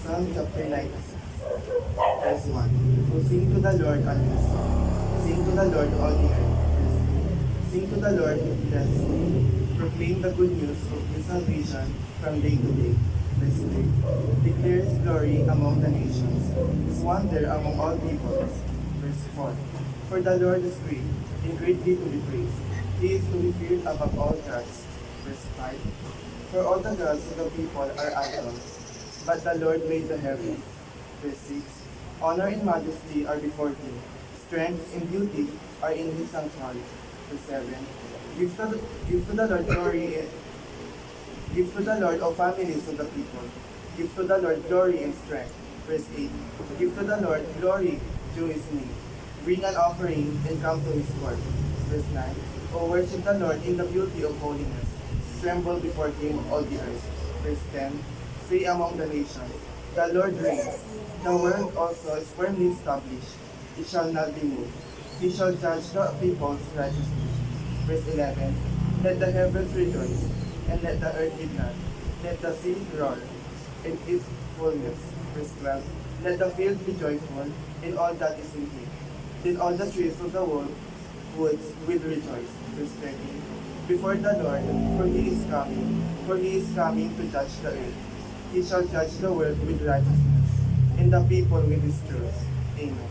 Psalm chapter 96, verse 1. So sing to the Lord a new song. Sing to the Lord all the earth. Verse 2. Sing to the Lord who blesses me. Proclaim the good news of his salvation from day to day. Verse 3. Declare his glory among the nations, his wonder among all peoples. Verse 4. For the Lord is great, and greatly to be praised. He is to be feared above all gods. Verse 5. For all the gods of the people are idols, but the Lord made the heavens. Verse 6. Honor and majesty are before him. Strength and beauty are in his sanctuary. Verse 7. Give to the Lord glory. Give to the Lord, O families of the people. Give to the Lord glory and strength. Verse 8. Give to the Lord glory due his name. Bring an offering and come to his court. Verse 9. O worship the Lord in the beauty of holiness. Tremble before him, all the earth. Verse 10. Say among the nations, the Lord reigns. The world also is firmly established. It shall not be moved. He shall judge the peoples righteously. Verse 11. Let the heavens rejoice, and let the earth be glad. Let the sea roar in its fullness. Verse 12. Let the field be joyful, and all that is in it. Then all the trees of the woods will rejoice. Verse 13. Before the Lord, for he is coming to judge the earth. He shall judge the world with righteousness, and the people with his truth. Amen.